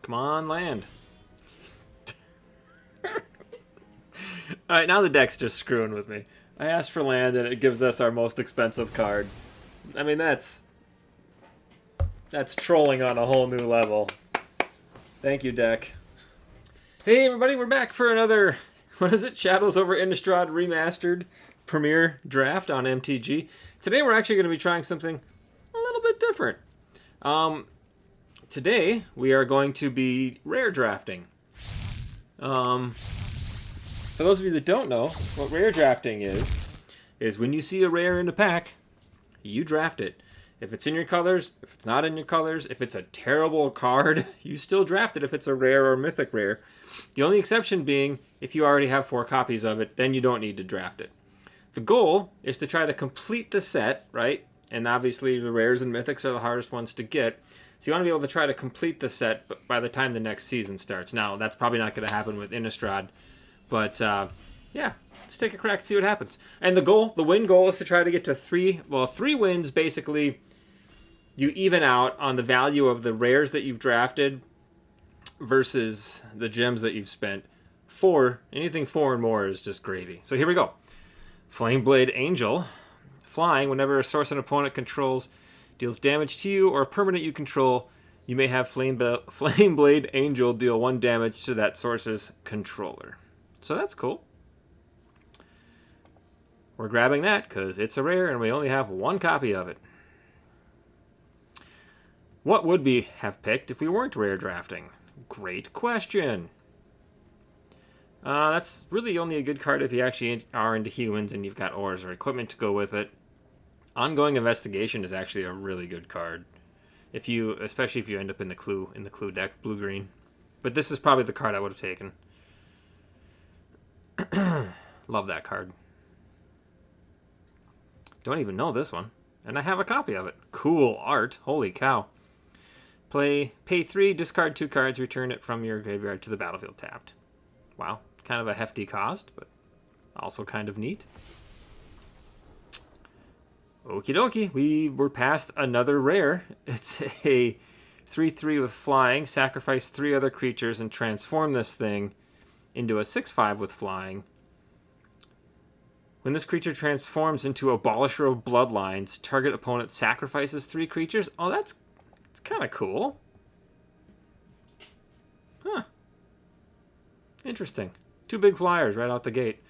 Come on, land. Alright, now the deck's just screwing with me. I asked for land and it gives us our most expensive card. I mean, that's trolling on a whole new level. Thank you, deck. Hey everybody, we're back for another, what is it? Shadows over Innistrad Remastered Premier Draft on MTG. Today we're actually going to be trying something a little bit different. Today we are going to be rare drafting. For those of you that don't know, what rare drafting is when you see a rare in a pack, you draft it. If it's in your colors, if it's not in your colors, if it's a terrible card, you still draft it if it's a rare or mythic rare. The only exception being, if you already have 4 copies of it, then you don't need to draft it. The goal is to try to complete the set, right? And obviously the rares and mythics are the hardest ones to get. So you want to be able to try to complete the set by the time the next season starts. Now, that's probably not going to happen with Innistrad. But, yeah, let's take a crack and see what happens. And the win goal is to try to get to 3 wins, basically. You even out on the value of the rares that you've drafted versus the gems that you've spent. 4, anything 4 and more is just gravy. So here we go. Flameblade Angel. Flying, whenever a source an opponent controls deals damage to you or a permanent you control, you may have Flameblade Angel deal 1 damage to that source's controller. So that's cool. We're grabbing that because it's a rare and we only have 1 copy of it. What would we have picked if we weren't rare drafting? Great question. That's really only a good card if you actually are into humans and you've got ores or equipment to go with it. Ongoing Investigation is actually a really good card, especially if you end up in the clue deck, blue-green. But this is probably the card I would have taken. Love that card. Don't even know this one, and I have a copy of it. Cool art. Holy cow. Pay 3, discard 2 cards, return it from your graveyard to the battlefield tapped. Wow, kind of a hefty cost, but also kind of neat. Okie dokie, we were past another rare. It's a 3/3 with flying. Sacrifice 3 other creatures and transform this thing into a 6/5 with flying. When this creature transforms into Abolisher of Bloodlines, target opponent sacrifices 3 creatures. Oh, it's kind of cool. Huh. Interesting. 2 big flyers right out the gate.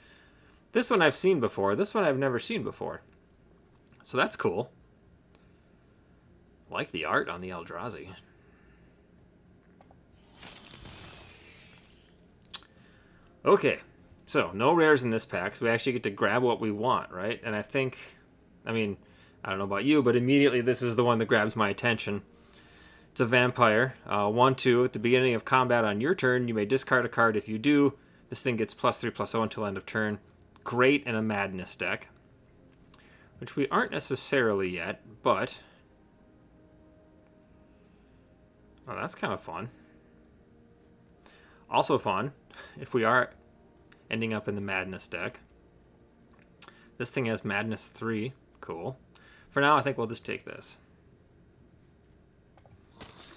This one I've seen before. This one I've never seen before. So that's cool. I like the art on the Eldrazi. Okay. So, no rares in this pack, so we actually get to grab what we want, right? And I don't know about you, but immediately this is the one that grabs my attention. It's a vampire. 1/2. At the beginning of combat on your turn, you may discard a card. If you do, this thing gets +3/+0 until end of turn. Great in a Madness deck, which we aren't necessarily yet, but oh, that's kind of fun. Also fun, if we are ending up in the Madness deck. This thing has Madness 3. Cool. For now, I think we'll just take this.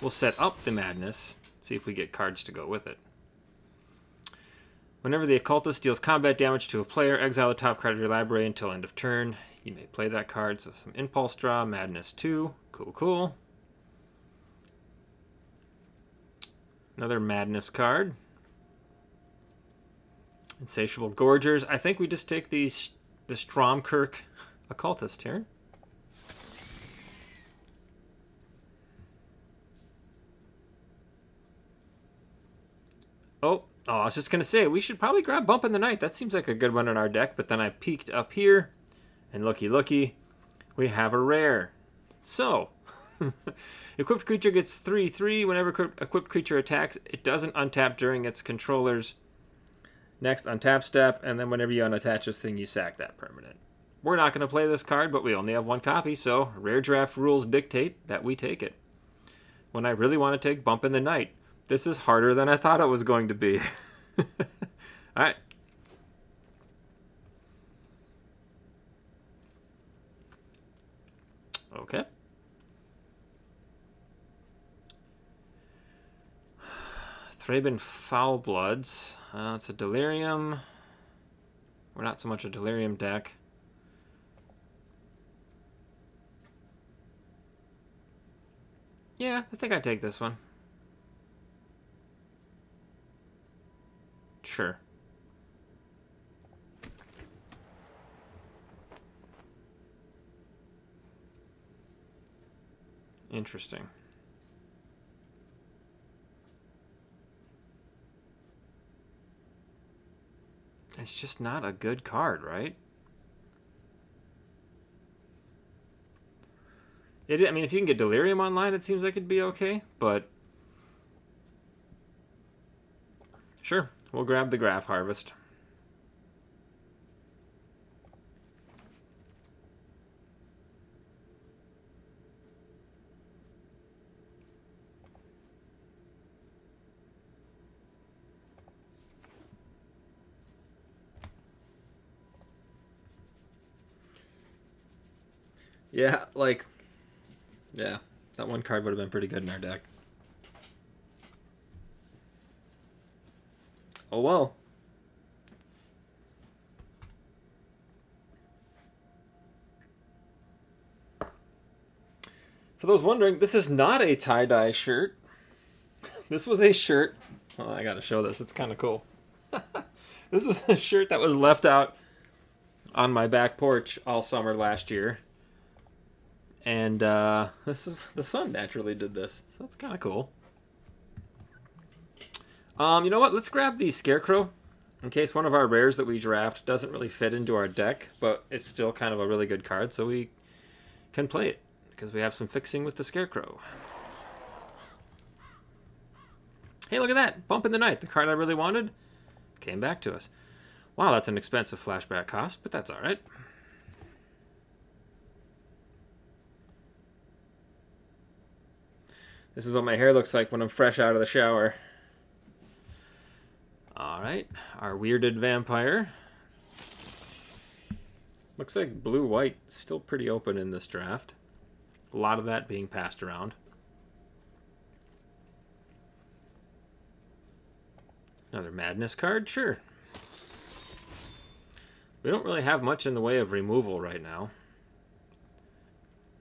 We'll set up the Madness, see if we get cards to go with it. Whenever the Occultist deals combat damage to a player, exile the top card of your library until end of turn. You may play that card, so some Impulse Draw, Madness 2. Cool, cool. Another Madness card. Insatiable Gorgers. I think we just take the Stromkirk Occultist here. Oh, I was just going to say, we should probably grab Bump in the Night. That seems like a good one in our deck, but then I peeked up here, and looky, we have a rare. So, equipped creature gets 3/3. Whenever equipped creature attacks, it doesn't untap during its controller's next untap step, and then whenever you unattach this thing, you sack that permanent. We're not going to play this card, but we only have 1 copy, so rare draft rules dictate that we take it. When I really want to take Bump in the Night, this is harder than I thought it was going to be. Alright. Okay. Thraben Foulbloods. It's a Delirium. We're not so much a Delirium deck. Yeah, I think I'd take this one. Sure. Interesting. It's just not a good card, right? I mean, if you can get Delirium online, it seems like it'd be okay, but... Sure, we'll grab the Graph Harvest. Yeah, like... Yeah, that one card would have been pretty good in our deck. Oh well. For those wondering, this is not a tie-dye shirt. This was a shirt. Oh, I gotta show this. It's kind of cool. This was a shirt that was left out on my back porch all summer last year. And this is the sun naturally did this, so that's kind of cool. You know what? Let's grab the Scarecrow in case one of our rares that we draft doesn't really fit into our deck, but it's still kind of a really good card, so we can play it because we have some fixing with the Scarecrow. Hey, look at that! Bump in the Night, the card I really wanted, came back to us. Wow, that's an expensive flashback cost, but that's all right. This is what my hair looks like when I'm fresh out of the shower. Alright, our Weirded Vampire. Looks like blue-white still pretty open in this draft. A lot of that being passed around. Another Madness card? Sure. We don't really have much in the way of removal right now.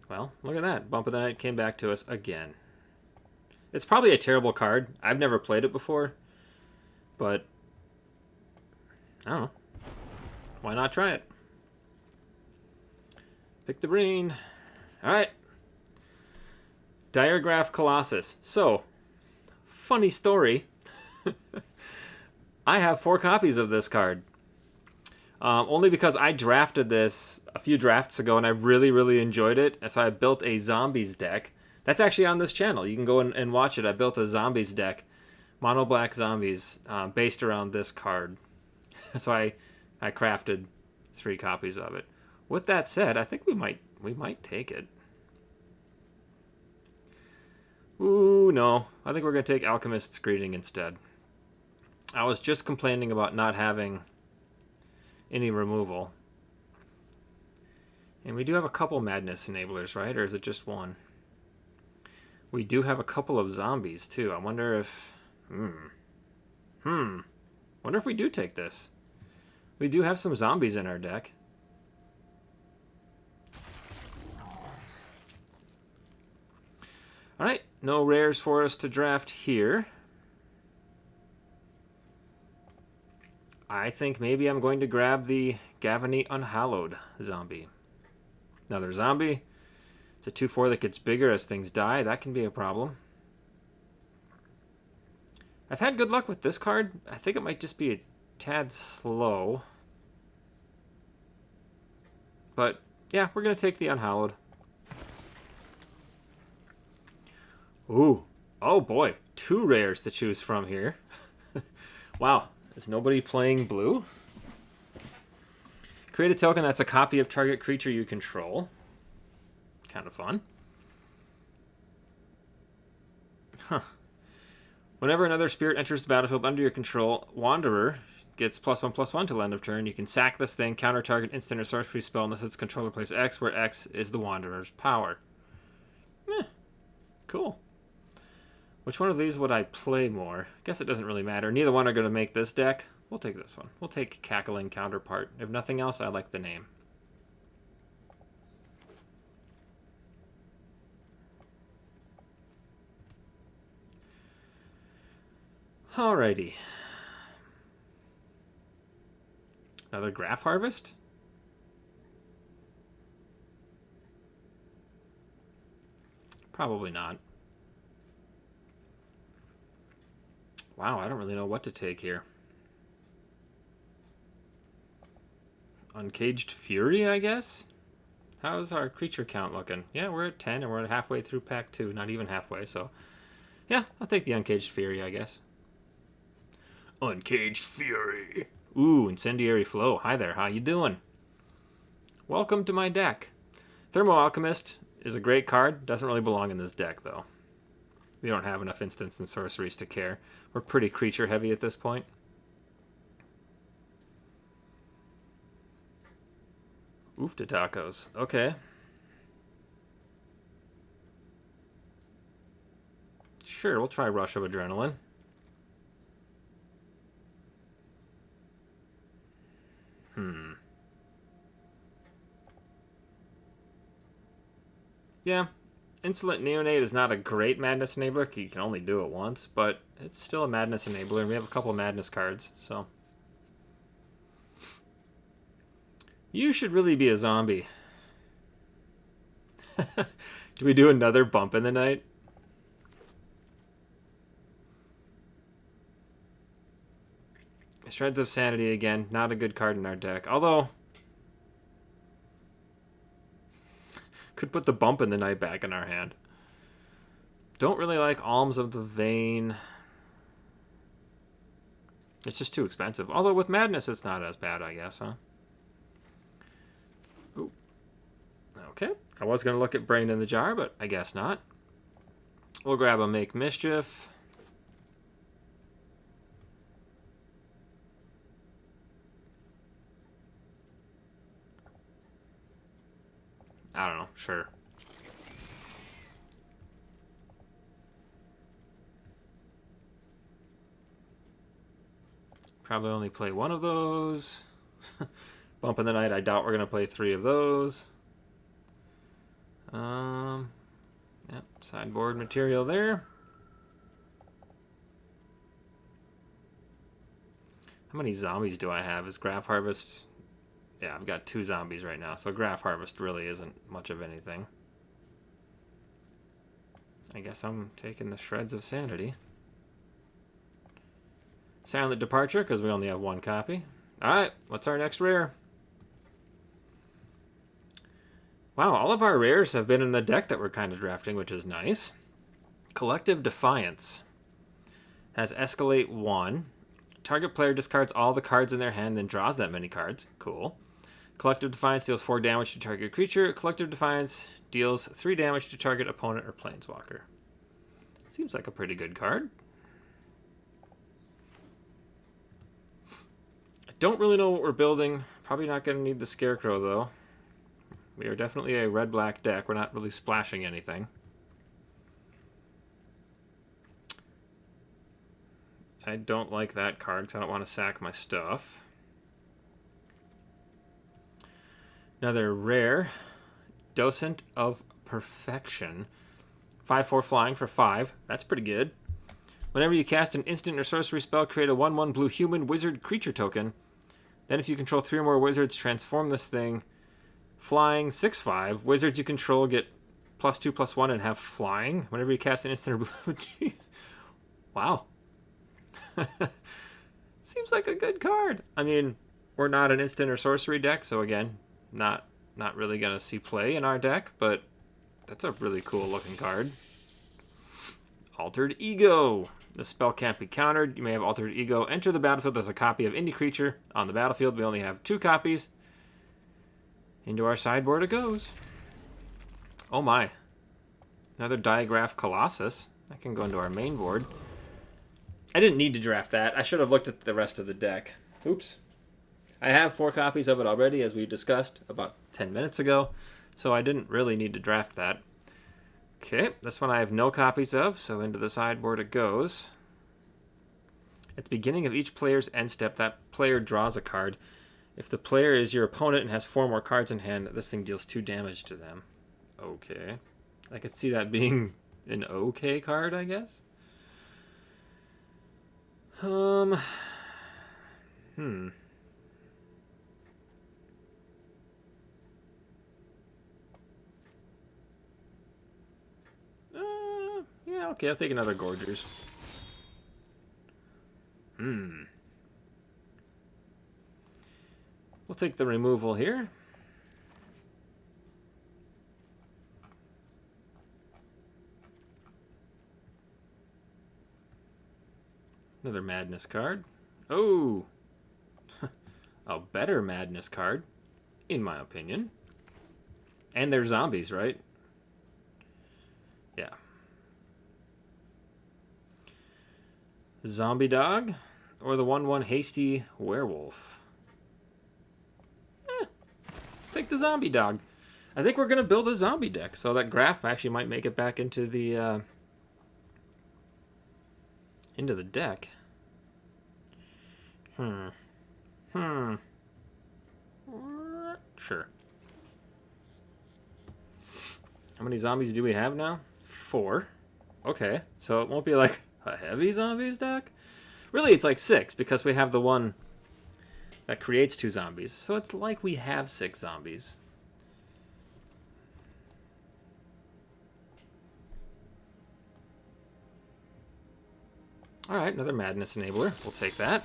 Well, look at that. Bump of the Night came back to us again. It's probably a terrible card. I've never played it before. But, I don't know. Why not try it? Pick the brain. Alright. Diregraph Colossus. So, funny story. I have 4 copies of this card. Only because I drafted this a few drafts ago and I really, really enjoyed it. And so I built a Zombies deck. That's actually on this channel. You can go and watch it. I built a Zombies deck. Mono Black Zombies based around this card. So I crafted 3 copies of it. With that said, I think we might take it. Ooh, no. I think we're going to take Alchemist's Greeting instead. I was just complaining about not having any removal. And we do have a couple Madness Enablers, right? Or is it just one? We do have a couple of zombies, too. I wonder if... Wonder if we do take this. We do have some zombies in our deck. Alright, no rares for us to draft here. I think maybe I'm going to grab the Gavany Unhallowed zombie. Another zombie. It's a 2/4 that gets bigger as things die. That can be a problem. I've had good luck with this card. I think it might just be a tad slow. But, yeah, we're going to take the Unhallowed. Ooh. Oh, boy. 2 rares to choose from here. Wow. Is nobody playing blue? Create a token that's a copy of target creature you control. Kind of fun. Huh. Whenever another spirit enters the battlefield under your control, Wanderer gets +1/+1 till end of turn. You can sack this thing, counter target instant or sorcery spell unless its controller plays X, where X is the Wanderer's power. Cool. Which one of these would I play more? I guess it doesn't really matter. Neither one are going to make this deck. We'll take this one. We'll take Cackling Counterpart. If nothing else, I like the name. Alrighty. Another Graph Harvest? Probably not. Wow, I don't really know what to take here. Uncaged Fury, I guess? How's our creature count looking? Yeah, we're at 10 and we're halfway through pack 2. Not even halfway, so... yeah, I'll take the Uncaged Fury, I guess. Uncaged Fury. Ooh, Incendiary Flow. Hi there, how you doing? Welcome to my deck. Thermo Alchemist is a great card. Doesn't really belong in this deck, though. We don't have enough instants and sorceries to care. We're pretty creature heavy at this point. Oof to tacos. Okay. Sure, we'll try Rush of Adrenaline. Yeah. Insolent Neonate is not a great Madness Enabler. You can only do it once, but it's still a Madness Enabler. We have a couple of Madness cards, so... you should really be a zombie. Do we do another bump in the night? Shreds of Sanity again. Not a good card in our deck. Although... could put the bump in the night back in our hand. Don't really like Alms of the Vein. It's just too expensive. Although with Madness, it's not as bad, I guess, huh? Ooh. Okay. I was going to look at Brain in the Jar, but I guess not. We'll grab a Make Mischief. I don't know. Sure. Probably only play one of those. Bump in the night. I doubt we're going to play 3 of those. Yep. Sideboard material there. How many zombies do I have? Is Graph Harvest... yeah, I've got 2 zombies right now, so Graph Harvest really isn't much of anything. I guess I'm taking the Shreds of Sanity. Silent Departure, because we only have 1 copy. Alright, what's our next rare? Wow, all of our rares have been in the deck that we're kind of drafting, which is nice. Collective Defiance has Escalate 1. Target player discards all the cards in their hand, then draws that many cards. Cool. Collective Defiance deals 4 damage to target creature. Collective Defiance deals 3 damage to target opponent or planeswalker. Seems like a pretty good card. I don't really know what we're building. Probably not going to need the Scarecrow, though. We are definitely a red-black deck. We're not really splashing anything. I don't like that card because I don't want to sack my stuff. Another rare, Docent of Perfection. 5/4 flying for 5. That's pretty good. Whenever you cast an instant or sorcery spell, create a 1/1 blue human wizard creature token. Then if you control 3 or more wizards, transform this thing. Flying 6/5. Wizards you control get +2/+1 and have flying. Whenever you cast an instant or blue... jeez. Wow. Seems like a good card. I mean, we're not an instant or sorcery deck, so again, not really gonna see play in our deck, but that's a really cool looking card. Altered Ego. The spell can't be countered. You may have Altered Ego. Enter the battlefield as a copy of any creature on the battlefield. We only have 2 copies. Into our sideboard it goes. Oh my. Another Diagraph Colossus. That can go into our main board. I didn't need to draft that. I should have looked at the rest of the deck. Oops. I have 4 copies of it already, as we discussed about 10 minutes ago, so I didn't really need to draft that. Okay, this one I have no copies of, so into the sideboard it goes. At the beginning of each player's end step, that player draws a card. If the player is your opponent and has 4 more cards in hand, this thing deals 2 damage to them. Okay. I could see that being an okay card, I guess. Yeah, okay, I'll take another Gorgers. We'll take the removal here. Another Madness card. Oh! A better Madness card, in my opinion. And they're zombies, right? Yeah. Zombie Dog or the 1/1 Hasty Werewolf? Let's take the Zombie Dog. I think we're going to build a zombie deck, so that graph actually might make it back into the deck. Sure. How many zombies do we have now? 4. Okay, so it won't be like a heavy zombies deck? Really, it's like 6, because we have the one that creates 2 zombies. So it's like we have 6 zombies. Alright, another Madness Enabler. We'll take that.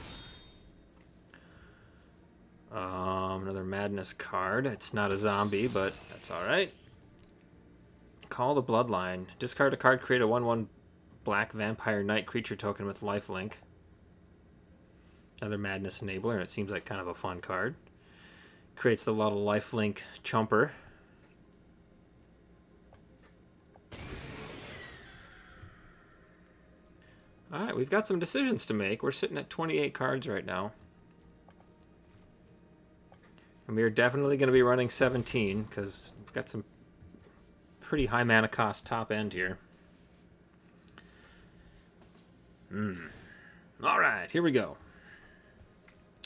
Another Madness card. It's not a zombie, but that's alright. Call the Bloodline. Discard a card, create a 1/1 Black Vampire Knight creature token with lifelink. Another Madness Enabler, and it seems like kind of a fun card. Creates the lot of lifelink chumper. Alright, we've got some decisions to make. We're sitting at 28 cards right now. And we're definitely going to be running 17, because we've got some pretty high mana cost top end here. Alright, here we go.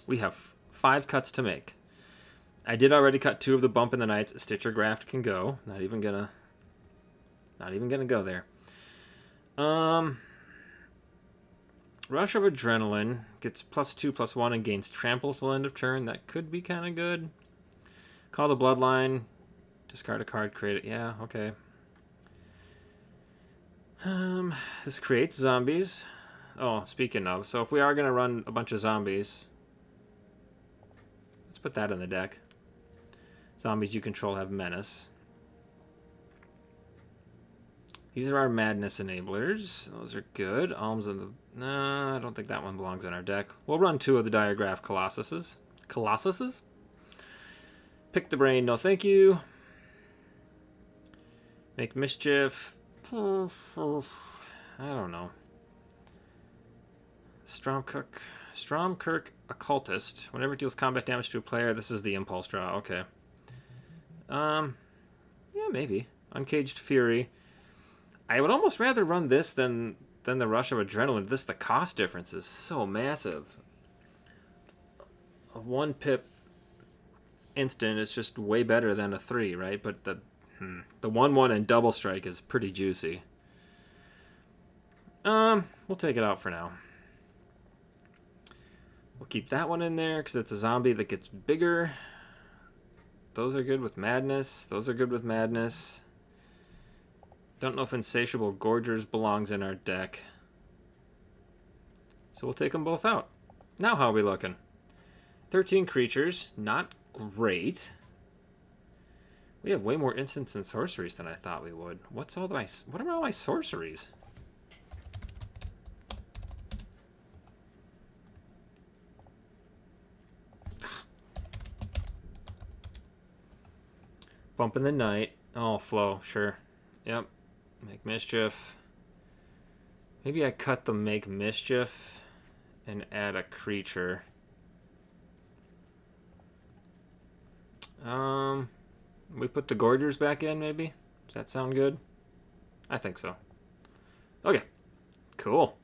We have 5 cuts to make. I did already cut 2 of the Bump in the Nights. Stitcher Graft can go. Not even gonna go there. Rush of Adrenaline gets +2/+1 and gains Trample till end of turn. That could be kind of good. Call the Bloodline. Discard a card, create it. Yeah, okay. This creates zombies. Oh, speaking of, so if we are going to run a bunch of zombies, let's put that in the deck. Zombies you control have Menace. These are our Madness Enablers. Those are good. Alms of the... No, I don't think that one belongs in our deck. We'll run 2 of the Diagraph Colossuses. Colossuses? Pick the Brain, no thank you. Make Mischief. I don't know. Stromkirk Occultist. Whenever it deals combat damage to a player, this is the Impulse draw. Okay. Yeah, maybe. Uncaged Fury. I would almost rather run this than the Rush of Adrenaline. The cost difference is so massive. A 1-pip instant is just way better than a 3, right? But the 1/1 and double strike is pretty juicy. We'll take it out for now. We'll keep that one in there because it's a zombie that gets bigger. Those are good with Madness. Those are good with Madness. Don't know if Insatiable Gorgers belongs in our deck. So we'll take them both out. Now how are we looking? 13 creatures. Not great. We have way more instants and sorceries than I thought we would. What are all my sorceries? Bump in the Night. Oh, Flow. Sure. Yep. Make Mischief. Maybe I cut the Make Mischief and add a creature. We put the Gorgers back in, maybe? Does that sound good? I think so. Okay, cool.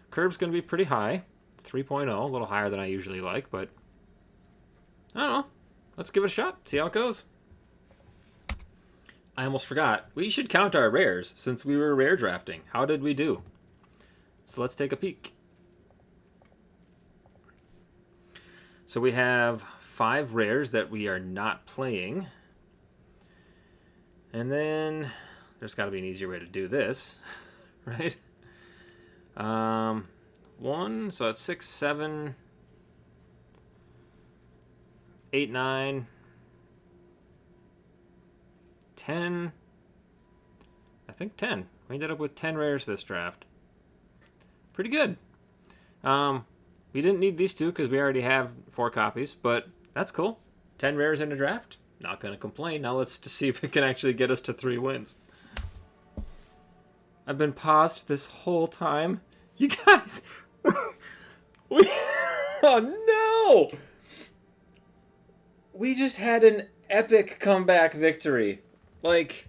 Curve's going to be pretty high. 3.0, a little higher than I usually like, but I don't know. Let's give it a shot, see how it goes. I almost forgot. We should count our rares since we were rare drafting. How did we do? So let's take a peek. So we have 5 rares that we are not playing. And then there's got to be an easier way to do this, right? 1, so that's 6, 7, 8, 9, 10. I think 10. We ended up with 10 rares this draft. Pretty good. We didn't need these 2 because we already have 4 copies, but that's cool. 10 rares in a draft. Not going to complain. Now let's just see if it can actually get us to 3 wins. I've been paused this whole time. You guys... Oh no! We just had an epic comeback victory. Like...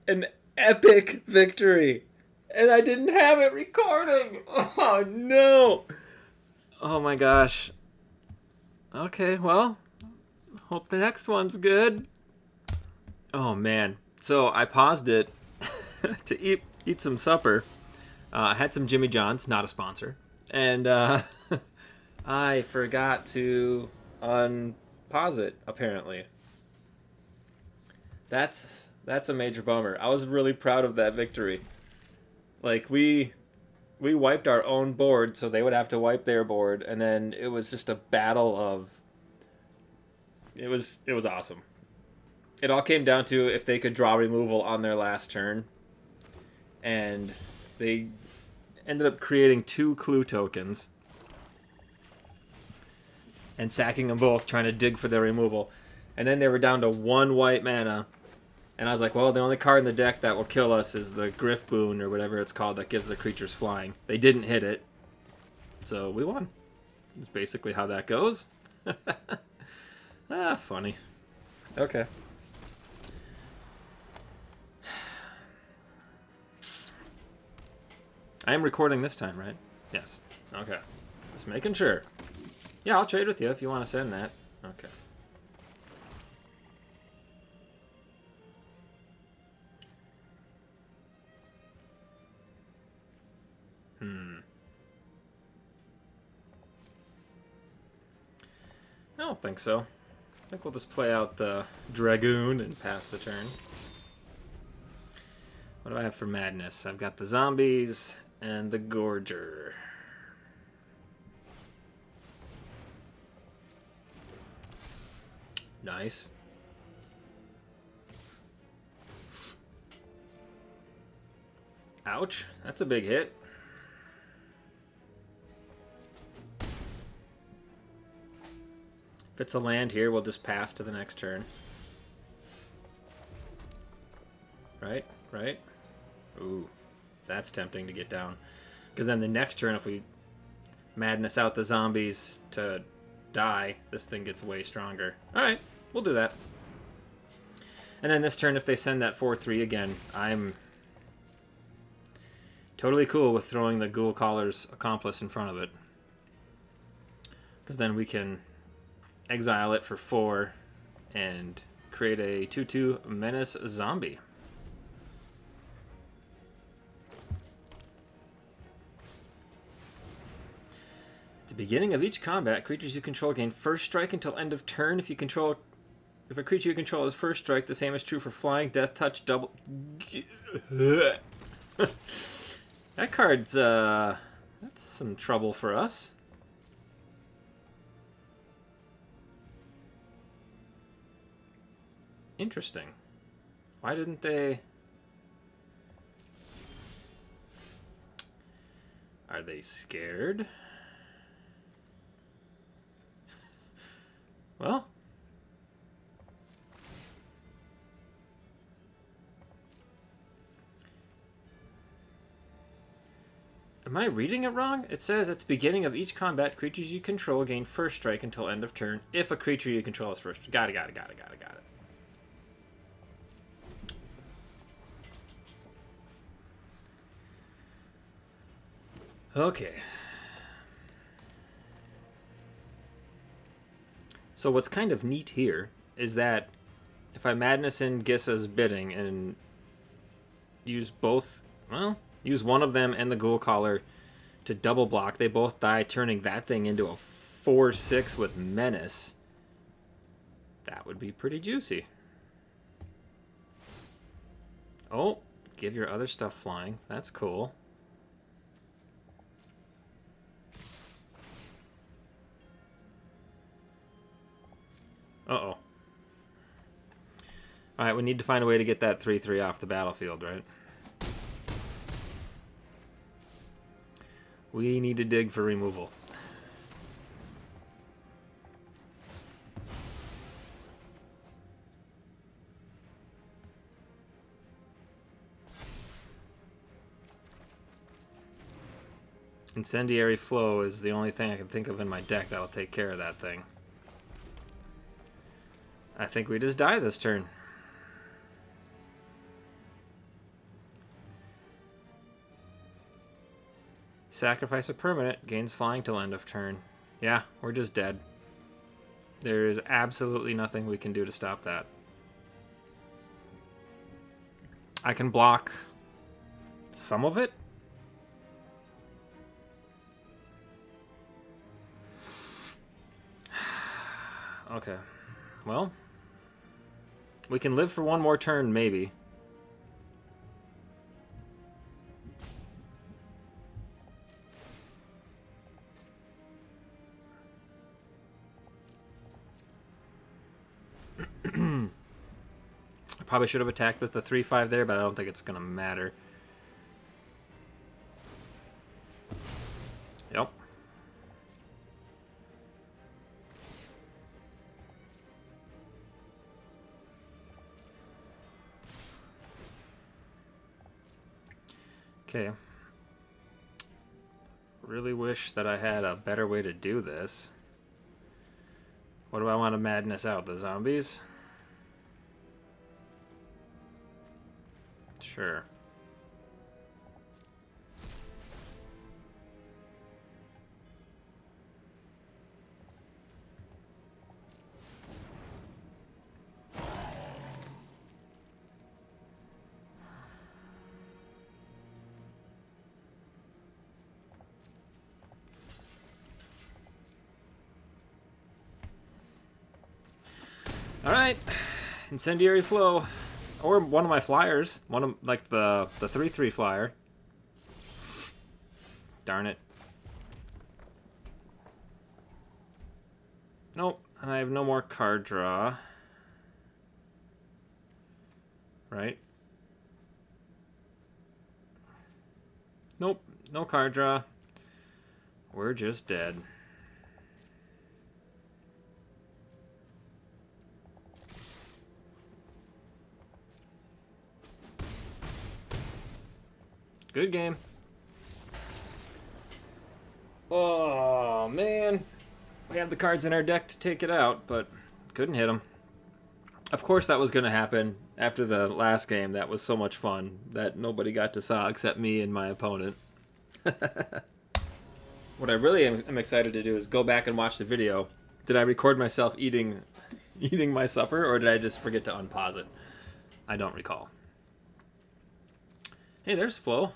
An epic victory. And I didn't have it recording. Oh no! Oh my gosh. Okay, well... Hope the next one's good. Oh man. So I paused it to eat some supper. I had some Jimmy John's, not a sponsor, and I forgot to unpause it. Apparently, that's a major bummer. I was really proud of that victory. Like we wiped our own board, so they would have to wipe their board, and then it was just a battle of. It was awesome. It all came down to if they could draw removal on their last turn. And they ended up creating 2 clue tokens. And sacking them both, trying to dig for their removal. And then they were down to 1 white mana. And I was like, well, the only card in the deck that will kill us is the Griff Boon, or whatever it's called, that gives the creatures flying. They didn't hit it. So we won. That's basically how that goes. Funny. Okay. I am recording this time, right? Yes. Okay. Just making sure. Yeah, I'll trade with you if you want to send that. Okay. I don't think so. I think we'll just play out the Dragoon and pass the turn. What do I have for madness? I've got the zombies and the Gorger. Nice. Ouch. That's a big hit. If it's a land here, we'll just pass to the next turn. Right? Right? Ooh. That's tempting to get down. Because then the next turn, if we madness out the zombies to die, this thing gets way stronger. Alright, we'll do that. And then this turn, if they send that 4-3 again, I'm totally cool with throwing the Ghoul Caller's Accomplice in front of it. Because then we can exile it for 4 and create a 2/2 Menace Zombie. At the beginning of each combat, creatures you control gain first strike until end of turn. If a creature you control has first strike, the same is true for flying, death touch, double. That card's that's some trouble for us. Interesting. Why didn't they? Are they scared? Well, am I reading it wrong? It says at the beginning of each combat, creatures you control gain first strike until end of turn. If a creature you control is first. Got it. Okay. So what's kind of neat here is that if I Madness in Gissa's Bidding and use both, well, use one of them and the Ghoul Collar to double block, they both die, turning that thing into a 4/6 with Menace. That would be pretty juicy. Oh, give your other stuff flying. That's cool. Uh-oh. Alright, we need to find a way to get that 3/3 off the battlefield, right? We need to dig for removal. Incendiary Flow is the only thing I can think of in my deck that'll take care of that thing. I think we just die this turn. Sacrifice a permanent, gains flying till end of turn. Yeah, we're just dead. There is absolutely nothing we can do to stop that. I can block some of it. Okay. Well, we can live for one more turn, maybe. I probably should have attacked with the 3/5 there, but I don't think it's going to matter. Yep. Okay. Really wish that I had a better way to do this. What do I want to madness out? The zombies? Sure. Alright. Incendiary Flow. Or one of my flyers. One of, like, the 3/3 flyer. Darn it. Nope. And I have no more card draw. Right? Nope. No card draw. We're just dead. Good game. Oh, man. We have the cards in our deck to take it out, but couldn't hit them. Of course that was going to happen after the last game. That was so much fun that nobody got to saw except me and my opponent. What I really am excited to do is go back and watch the video. Did I record myself eating my supper, or did I just forget to unpause it? I don't recall. Hey, there's Flo.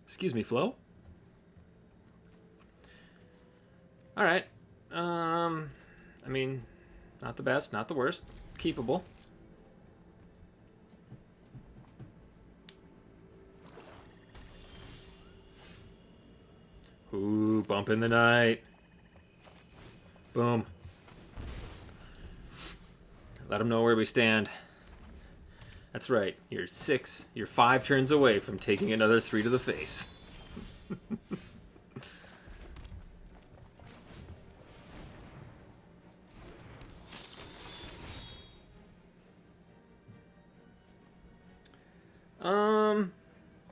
Excuse me, Flo. Alright. I mean, not the best, not the worst. Keepable. Ooh, bump in the night. Boom. Let them know where we stand. That's right. You're 5 turns away from taking another 3 to the face.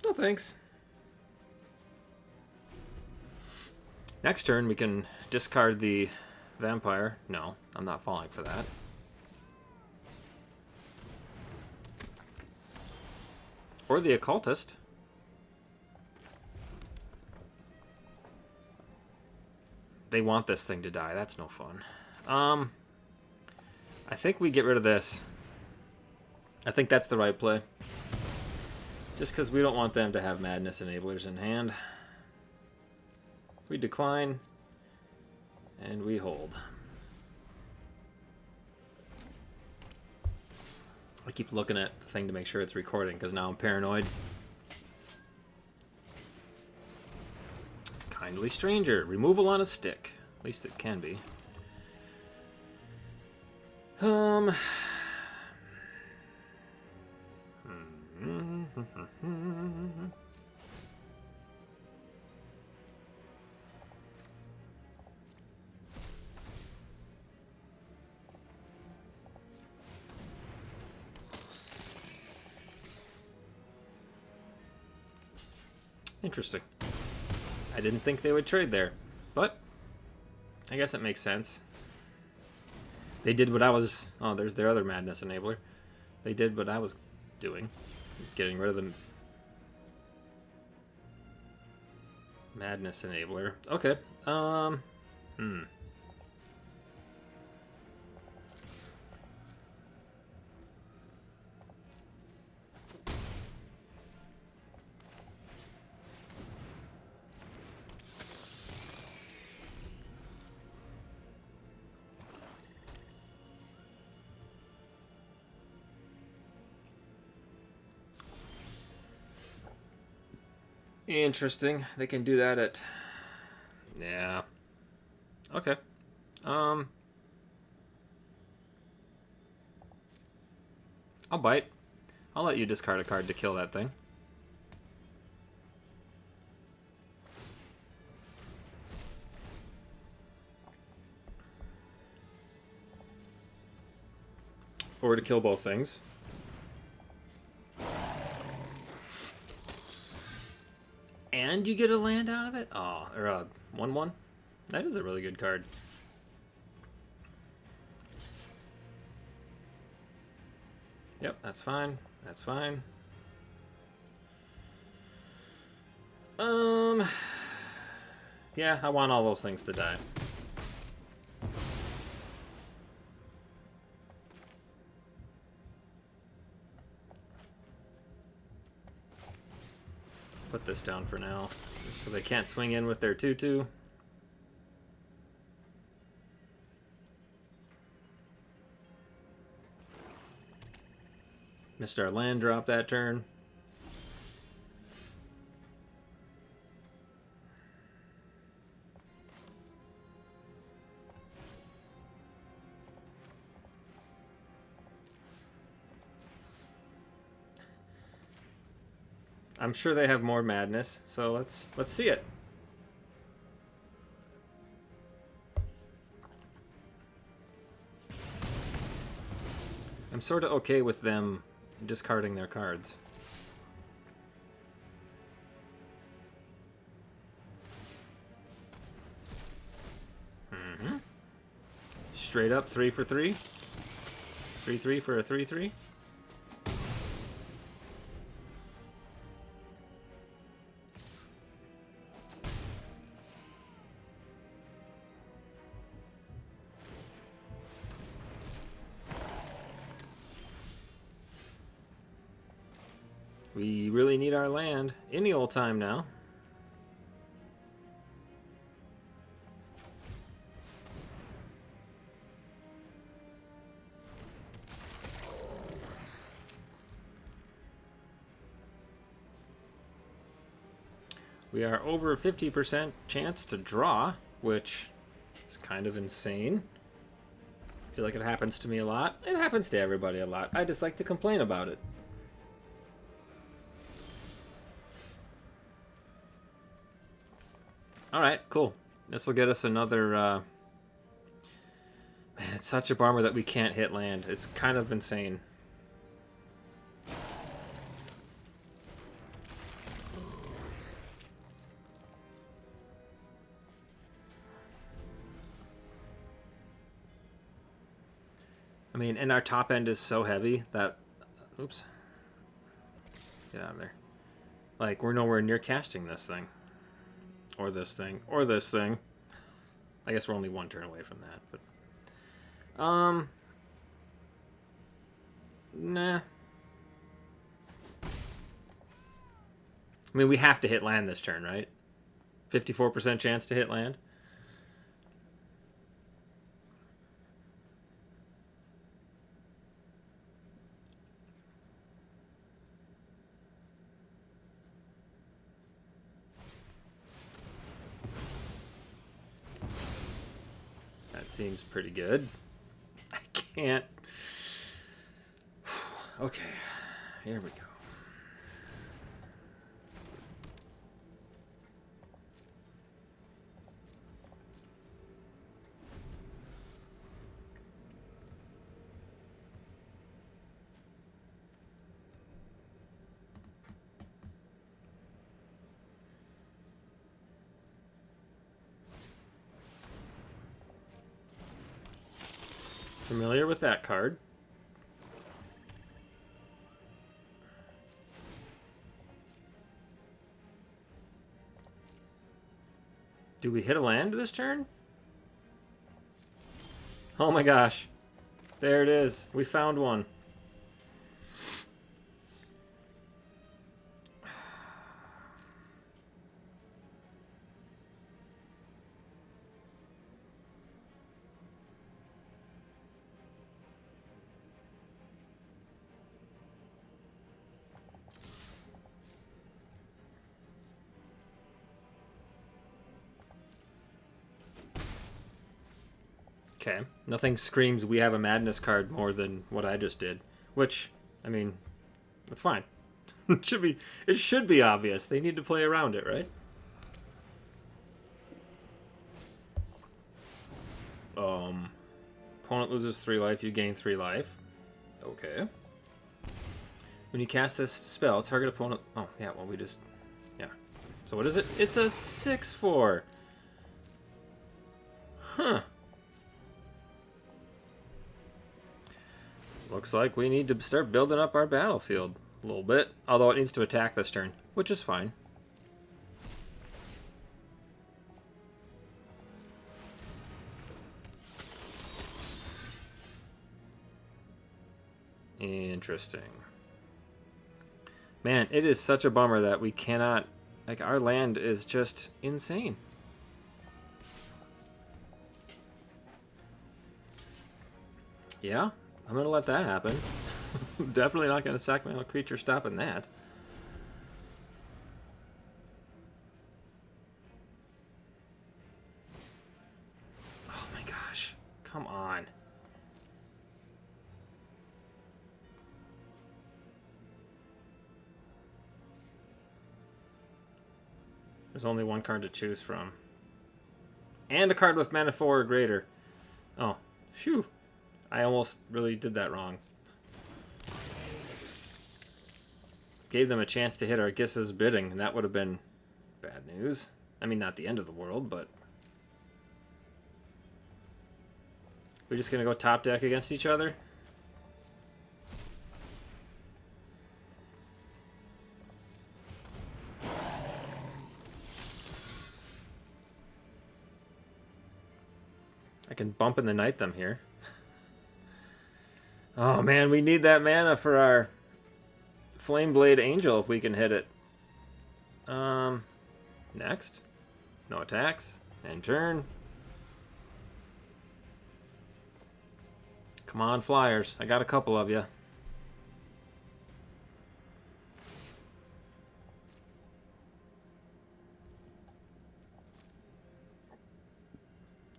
No thanks. Next turn we can discard the vampire. No, I'm not falling for that. Or the occultist. They want this thing to die. That's no fun. I think we get rid of this. I think that's the right play. Just because we don't want them to have Madness Enablers in hand. We decline. And we hold. I keep looking at the thing to make sure it's recording because now I'm paranoid. Kindly Stranger. Removal on a stick. At least it can be. Interesting. I didn't think they would trade there, but I guess it makes sense. They did what I was... Oh, there's their other Madness Enabler. They did what I was doing. Getting rid of the Madness Enabler. Okay. Interesting. They can do that at... Yeah. Okay. I'll bite. I'll let you discard a card to kill that thing. Or to kill both things. And you get a land out of it? Oh, or a 1/1? That is a really good card. Yep, that's fine. That's fine. Yeah, I want all those things to die. Put this down for now, just so they can't swing in with their 2/2. Missed our land drop that turn. I'm sure they have more madness, so let's see it. I'm sort of okay with them discarding their cards. Straight up 3 for 3. 3/3 for a 3/3. We really need our land any old time now. We are over 50% chance to draw, which is kind of insane. I feel like it happens to me a lot. It happens to everybody a lot. I just like to complain about it. Alright, cool. This will get us another... Man, it's such a bummer that we can't hit land. It's kind of insane. I mean, and our top end is so heavy that... Oops. Get out of there. Like, we're nowhere near casting this thing. Or this thing. Or this thing. I guess we're only one turn away from that, but nah. I mean, we have to hit land this turn, right? 54% chance to hit land. That seems pretty good. I can't. Okay, here we go. Familiar with that card. Do we hit a land this turn? Oh my gosh. There it is. We found one. Okay. Nothing screams we have a madness card more than what I just did. Which, I mean, that's fine. it should be obvious. They need to play around it, right? Opponent loses 3 life, you gain 3 life. Okay. When you cast this spell, target opponent... Oh, yeah, well, we just... Yeah. So what is it? It's a 6/4. Huh. Looks like we need to start building up our battlefield a little bit. Although it needs to attack this turn, which is fine. Interesting. Man, it is such a bummer that we cannot... Like, our land is just insane. Yeah, I'm going to let that happen. Definitely not going to sack my own creature stopping that. Oh my gosh. Come on. There's only one card to choose from. And a card with mana 4 or greater. Oh, phew. I almost really did that wrong. Gave them a chance to hit our Gissa's bidding, and that would have been bad news. I mean, not the end of the world, but... We're just going to go top deck against each other? I can bump in the night them here. Oh man, we need that mana for our Flameblade Angel if we can hit it. Next. No attacks. End turn. Come on, Flyers. I got a couple of you.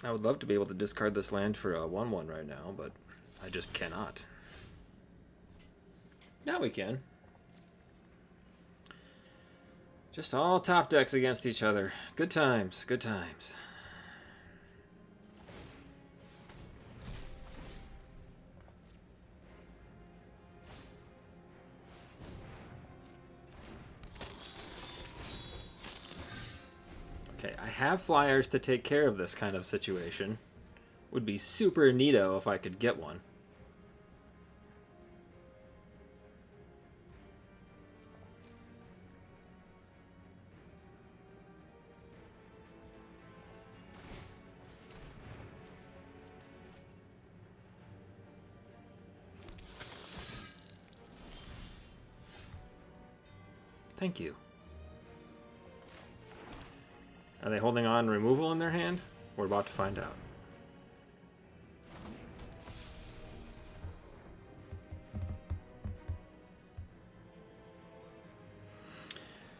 I would love to be able to discard this land for a 1/1 right now, but I just cannot. Now we can. Just all top decks against each other. Good times, good times. Okay, I have Flyers to take care of this kind of situation. Would be super neato if I could get one. Thank you. Are they holding on removal in their hand? We're about to find out.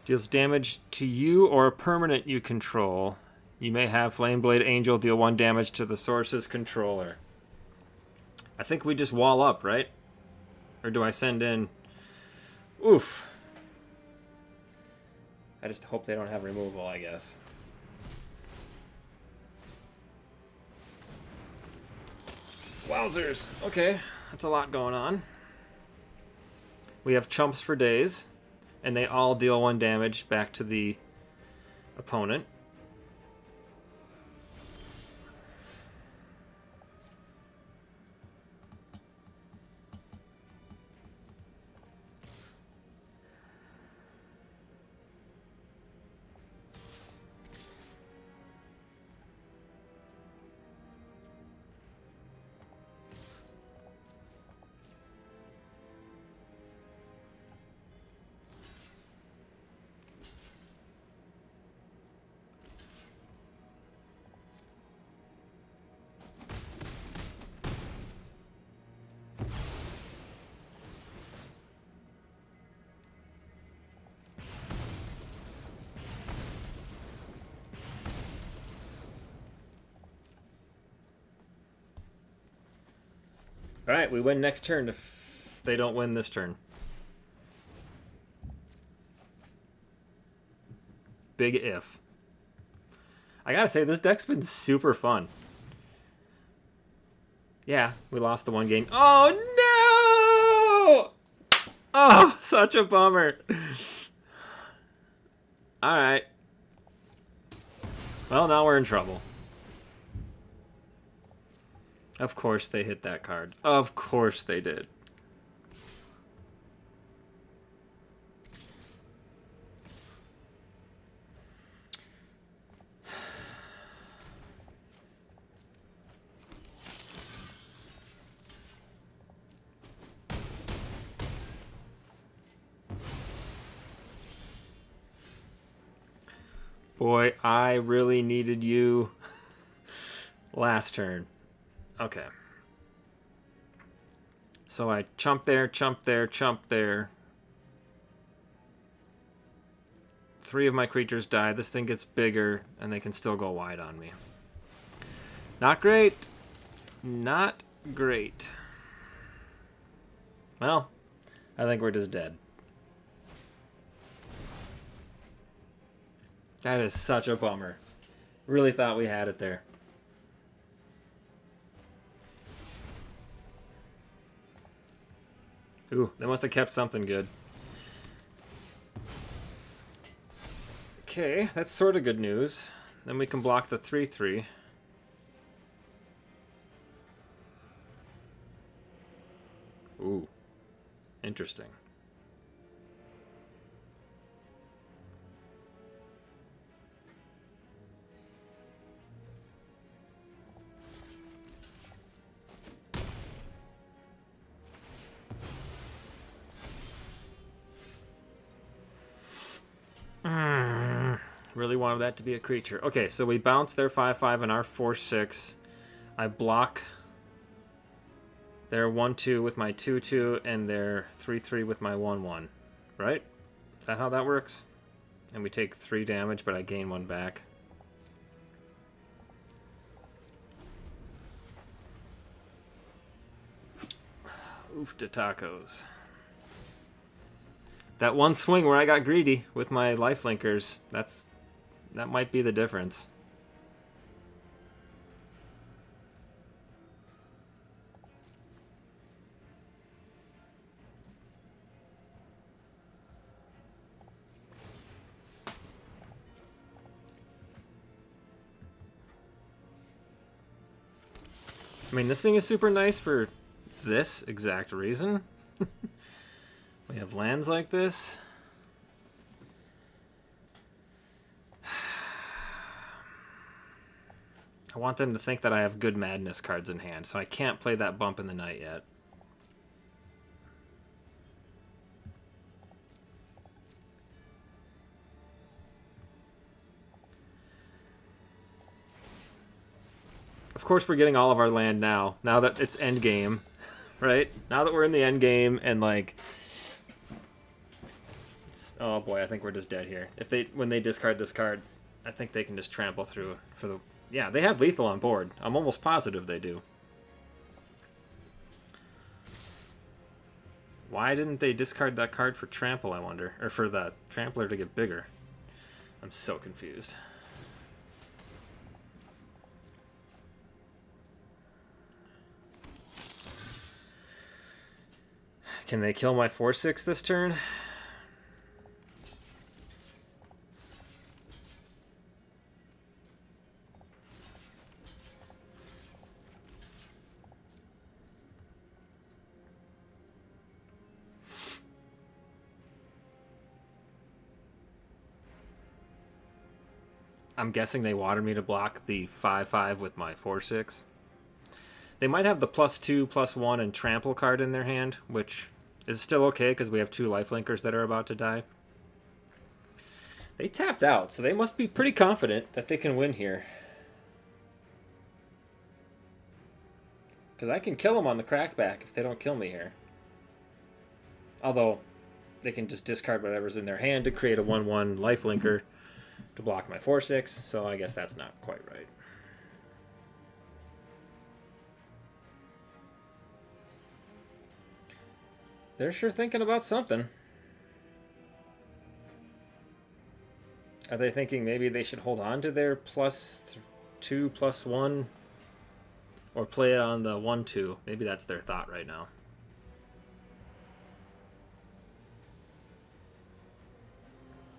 Deals damage to you or a permanent you control. You may have Flameblade Angel deal 1 damage to the source's controller. I think we just wall up, right? Or do I send in... Oof. I just hope they don't have removal, I guess. Wowzers. Okay, that's a lot going on. We have chumps for days, and they all deal 1 damage back to the opponent. Alright, we win next turn if they don't win this turn. Big if. I gotta say, this deck's been super fun. Yeah, we lost the 1 game. Oh, no! Oh, such a bummer. Alright. Well, now we're in trouble. Of course they hit that card. Of course they did. Boy, I really needed you last turn. Okay. So I chump there, chump there, chump there. 3 of my creatures die. This thing gets bigger, and they can still go wide on me. Not great. Not great. Well, I think we're just dead. That is such a bummer. Really thought we had it there. Ooh, they must have kept something good. Okay, that's sort of good news. Then we can block the 3/3. Ooh, interesting. Really wanted that to be a creature. Okay, so we bounce their 5/5 and our 4/6. I block their 1/2 with my 2/2 and their 3/3 with my 1/1. Right? Is that how that works? And we take 3 damage, but I gain 1 back. Oof to tacos. That one swing where I got greedy with my lifelinkers, that might be the difference. I mean, this thing is super nice for this exact reason. We have lands like this. I want them to think that I have good madness cards in hand, so I can't play that bump in the night yet. Of course, we're getting all of our land now. Now that it's end game, right? Now that we're in the end game and like, oh boy, I think we're just dead here. If when they discard this card, I think they can just trample through for the. Yeah, they have lethal on board. I'm almost positive they do. Why didn't they discard that card for trample, I wonder? Or for the trampler to get bigger? I'm so confused. Can they kill my 4/6 this turn? I'm guessing they wanted me to block the 5/5 with my 4/6. They might have the +2, +1, and trample card in their hand, which is still okay because we have 2 lifelinkers that are about to die. They tapped out, so they must be pretty confident that they can win here. Because I can kill them on the crackback if they don't kill me here. Although, they can just discard whatever's in their hand to create a 1/1 lifelinker to block my 4/6, so I guess that's not quite right. They're sure thinking about something. Are they thinking maybe they should hold on to their +2, +1? Or play it on the 1/2? Maybe that's their thought right now.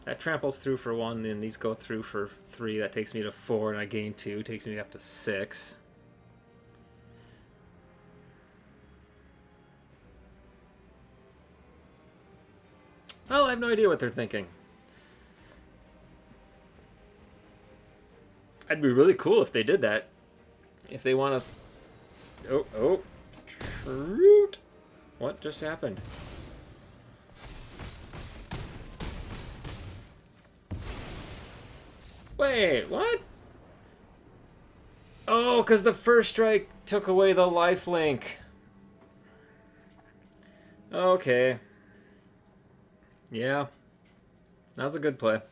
That tramples through for 1, and these go through for 3. That takes me to 4, and I gain 2. Takes me up to 6. Well, I have no idea what they're thinking. I'd be really cool if they did that. If they want to... Oh. Shoot. What just happened? Wait, what? Oh, because the first strike took away the lifelink. Okay. Yeah. That was a good play.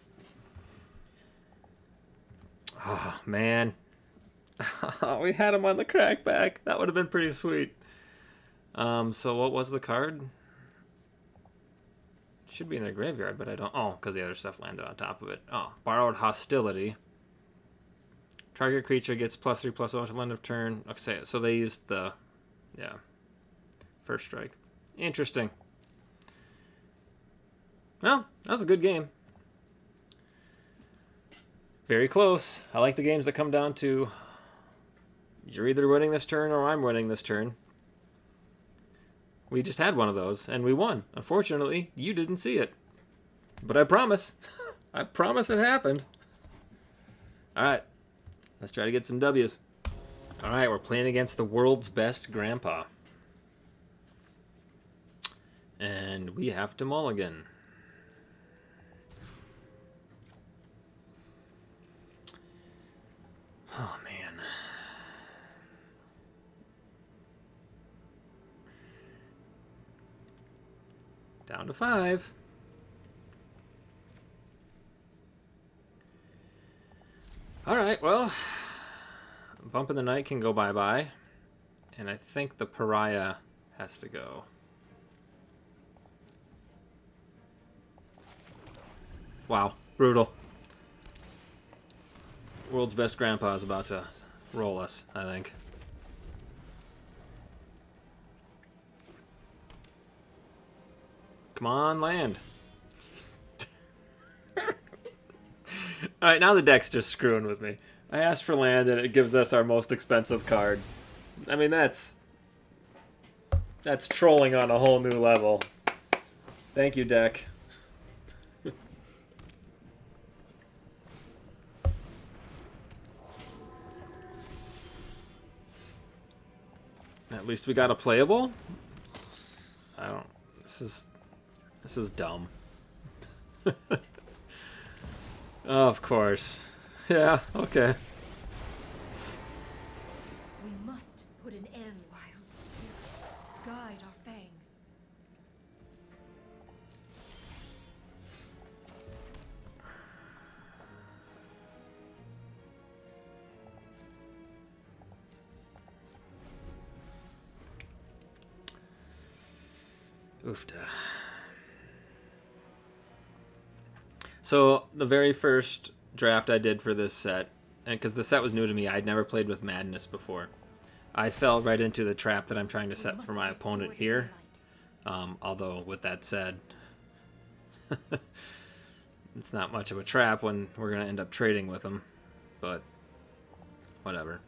Oh, man. We had him on the crackback. That would have been pretty sweet. So what was the card? Should be in the graveyard, but I don't... Oh, because the other stuff landed on top of it. Oh, Borrowed Hostility. Target creature gets +3/+1 until end of turn. Okay, so they used the... Yeah. First strike. Interesting. Well, that was a good game. Very close. I like the games that come down to... You're either winning this turn or I'm winning this turn. We just had one of those, and we won. Unfortunately, you didn't see it. But I promise. I promise it happened. Alright. Let's try to get some W's. Alright, we're playing against the world's best grandpa. And we have to mulligan. Oh, man. Down to 5. Alright, well, Bump in the Night can go bye-bye. And I think the Pariah has to go. Wow, brutal. World's best grandpa is about to roll us, I think. Come on, land. Alright, now the deck's just screwing with me. I asked for land and it gives us our most expensive card. I mean, that's trolling on a whole new level. Thank you, deck. At least we got a playable? I don't... This is dumb. Of course. Yeah, okay. Oofta. So the very first draft I did for this set, and because the set was new to me, I'd never played with Madness before. I fell right into the trap that I'm trying to set for my opponent here. Although, with that said, it's not much of a trap when we're going to end up trading with them. But, whatever.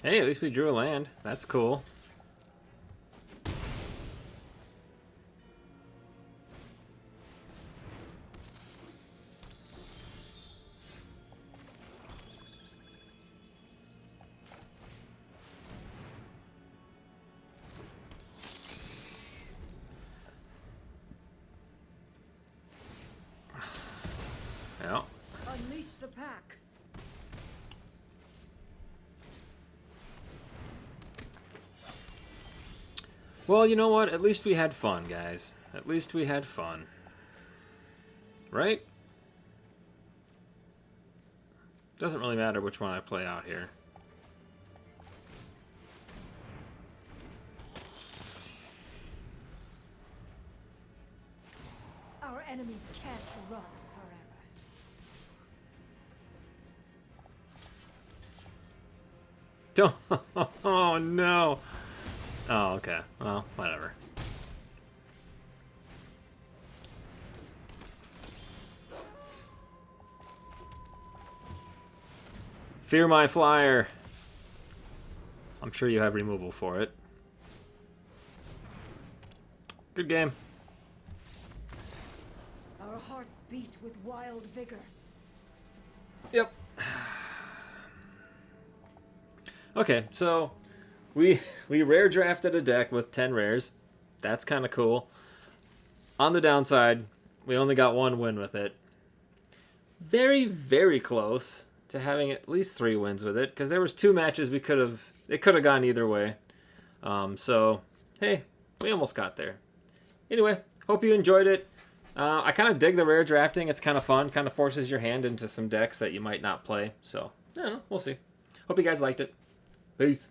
Hey, at least we drew a land. That's cool. Yeah. Unleash the pack. Well, you know what? At least we had fun, guys. At least we had fun. Right? Doesn't really matter which one I play out here. Our enemies can't run forever. Don't. Oh, no. Oh, okay. Well, whatever. Fear my flyer. I'm sure you have removal for it. Good game. Our hearts beat with wild vigor. Yep. Okay, so we rare drafted a deck with 10 rares. That's kind of cool. On the downside, we only got one win with it. Very, very close to having at least 3 wins with it, because there was 2 matches it could have gone either way. So, hey, we almost got there. Anyway, hope you enjoyed it. I kind of dig the rare drafting. It's kind of fun. Kind of forces your hand into some decks that you might not play. So, I don't know. We'll see. Hope you guys liked it. Peace.